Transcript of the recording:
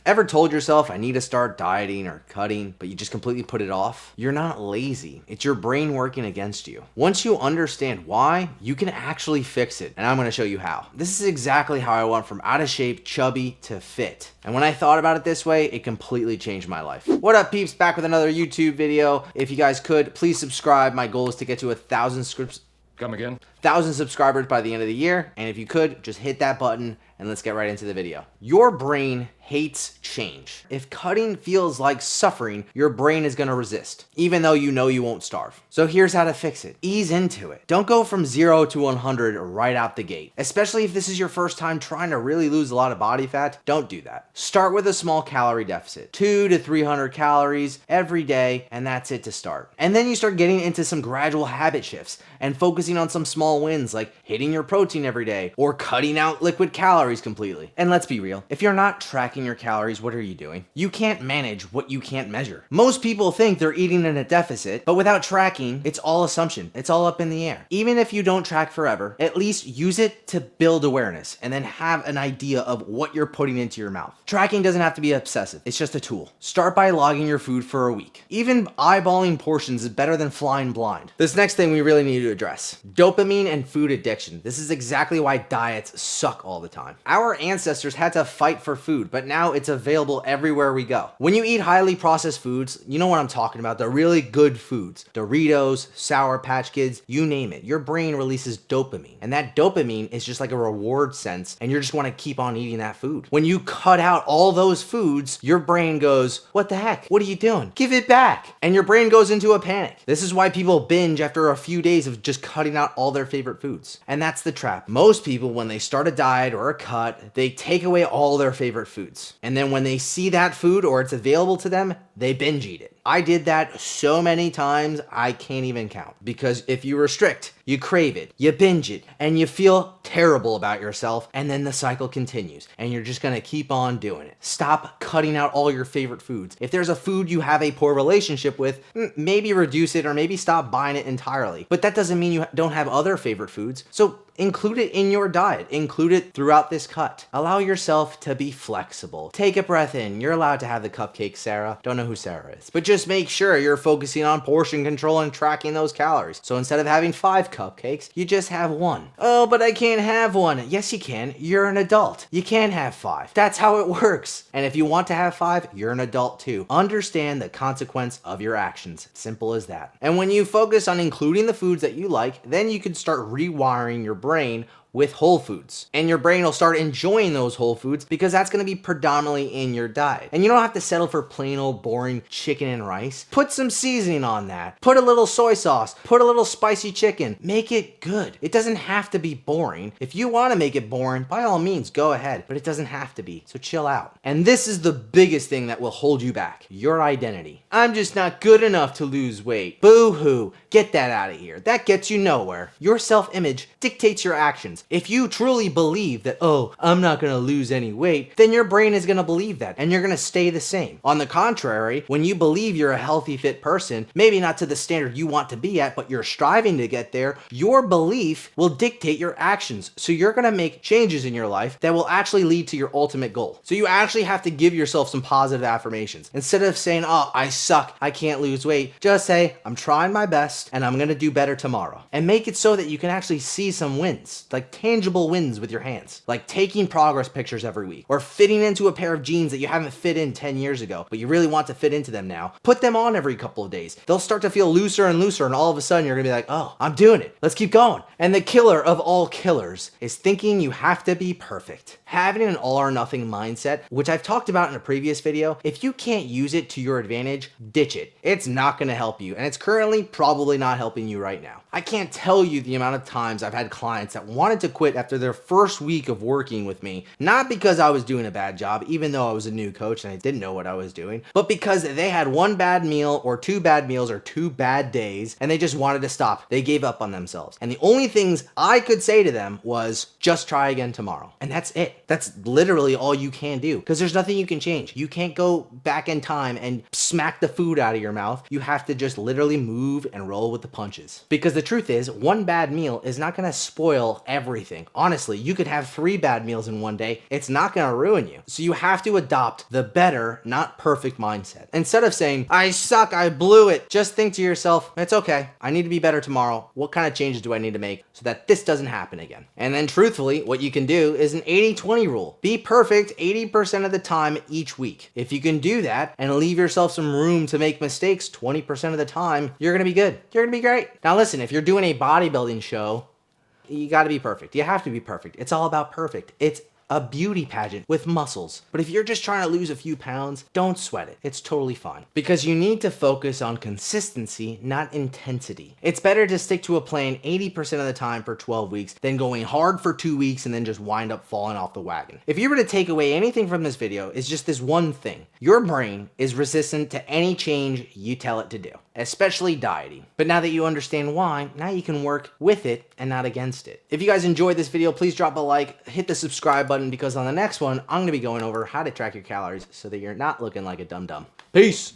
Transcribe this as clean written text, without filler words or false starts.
Ever told yourself I need to start dieting or cutting, but you just completely put it off? You're not lazy. It's your brain working against you. Once you understand why, you can actually fix it, and I'm gonna show you how. This is exactly how I went from out of shape, chubby, to fit. And when I thought about it this way, it completely changed my life. What up, peeps? Back with another YouTube video. If you guys could, please subscribe. My goal is to get to 1,000 scripts. Come again? 1,000 subscribers by the end of the year. And if you could, just hit that button and let's get right into the video. Your brain hates change. If cutting feels like suffering, your brain is gonna resist, even though you know you won't starve. So here's how to fix it. Ease into it. Don't go from 0 to 100 right out the gate. Especially if this is your first time trying to really lose a lot of body fat, don't do that. Start with a small calorie deficit, 200 to 300 calories every day, and that's it to start. And then you start getting into some gradual habit shifts and focusing on some small wins like hitting your protein every day or cutting out liquid calories completely. And let's be real, if you're not tracking your calories, what are you doing? You can't manage what you can't measure. Most people think they're eating in a deficit, but without tracking, it's all assumption. It's all up in the air. Even if you don't track forever, at least use it to build awareness and then have an idea of what you're putting into your mouth. Tracking doesn't have to be obsessive. It's just a tool. Start by logging your food for a week. Even eyeballing portions is better than flying blind. This next thing we really need to address: dopamine and food addiction. This is exactly why diets suck all the time. Our ancestors had to fight for food, but now it's available everywhere we go. When you eat highly processed foods, you know what I'm talking about, the really good foods, Doritos, Sour Patch Kids, you name it, your brain releases dopamine. And that dopamine is just like a reward sense, and you just want to keep on eating that food. When you cut out all those foods, your brain goes, what the heck? What are you doing? Give it back. And your brain goes into a panic. This is why people binge after a few days of just cutting out all their favorite foods. And that's the trap. Most people, when they start a diet or a cut, they take away all their favorite foods. And then when they see that food or it's available to them, they binge eat it. I did that so many times, I can't even count. Because if you restrict, you crave it, you binge it, and you feel terrible about yourself, and then the cycle continues, and you're just gonna keep on doing it. Stop cutting out all your favorite foods. If there's a food you have a poor relationship with, maybe reduce it or maybe stop buying it entirely. But that doesn't mean you don't have other favorite foods. So include it in your diet. Include it throughout this cut. Allow yourself to be flexible. Take a breath in. You're allowed to have the cupcake, Sarah. Don't know who Sarah is. But just make sure you're focusing on portion control and tracking those calories. So instead of having 5 cupcakes, you just have 1. Oh, but I can't have 1. Yes, you can. You're an adult. You can have 5. That's how it works. And if you want to have 5, you're an adult too. Understand the consequence of your actions. Simple as that. And when you focus on including the foods that you like, then you can start rewiring your brain with whole foods. And your brain will start enjoying those whole foods because that's gonna be predominantly in your diet. And you don't have to settle for plain old boring chicken and rice. Put some seasoning on that. Put a little soy sauce. Put a little spicy chicken. Make it good. It doesn't have to be boring. If you wanna make it boring, by all means, go ahead. But it doesn't have to be, so chill out. And this is the biggest thing that will hold you back: your identity. I'm just not good enough to lose weight. Boo-hoo. Get that out of here. That gets you nowhere. Your self-image dictates your actions. If you truly believe that, oh, I'm not gonna lose any weight, then your brain is gonna believe that and you're gonna stay the same. On the contrary, when you believe you're a healthy, fit person, maybe not to the standard you want to be at, but you're striving to get there, your belief will dictate your actions. So you're gonna make changes in your life that will actually lead to your ultimate goal. So you actually have to give yourself some positive affirmations. Instead of saying, oh, I suck, I can't lose weight, just say, I'm trying my best and I'm gonna do better tomorrow. And make it so that you can actually see some wins, like tangible wins with your hands, like taking progress pictures every week or fitting into a pair of jeans that you haven't fit in 10 years ago, but you really want to fit into them now. Put them on every couple of days. They'll start to feel looser and looser, and all of a sudden you're gonna be like, oh, I'm doing it. Let's keep going. And the killer of all killers is thinking you have to be perfect. Having an all or nothing mindset, which I've talked about in a previous video, if you can't use it to your advantage, ditch it. It's not gonna help you, and it's currently probably not helping you right now. I can't tell you the amount of times I've had clients that wanted to quit after their first week of working with me, not because I was doing a bad job, even though I was a new coach and I didn't know what I was doing, but because they had 1 bad meal or 2 bad meals or 2 bad days and they just wanted to stop. They gave up on themselves. And the only things I could say to them was, just try again tomorrow. And that's it. That's literally all you can do, because there's nothing you can change. You can't go back in time and smack the food out of your mouth. You have to just literally move and roll with the punches. Because the truth is, 1 bad meal is not gonna spoil every everything. Honestly, you could have 3 bad meals in one day. It's not gonna ruin you. So you have to adopt the better, not perfect mindset. Instead of saying, I suck, I blew it, just think to yourself, it's okay. I need to be better tomorrow. What kind of changes do I need to make so that this doesn't happen again? And then truthfully, what you can do is an 80-20 rule. Be perfect 80% of the time each week. If you can do that and leave yourself some room to make mistakes 20% of the time, you're gonna be good. You're gonna be great. Now listen, if you're doing a bodybuilding show, you gotta be perfect. You have to be perfect. It's all about perfect. It's a beauty pageant with muscles. But if you're just trying to lose a few pounds, don't sweat it. It's totally fine. Because you need to focus on consistency, not intensity. It's better to stick to a plan 80% of the time for 12 weeks than going hard for 2 weeks and then just wind up falling off the wagon. If you were to take away anything from this video, it's just this one thing. Your brain is resistant to any change you tell it to do, especially dieting. But now that you understand why, now you can work with it and not against it. If you guys enjoyed this video, please drop a like, hit the subscribe button, because on the next one, I'm going to be going over how to track your calories so that you're not looking like a dum-dum. Peace!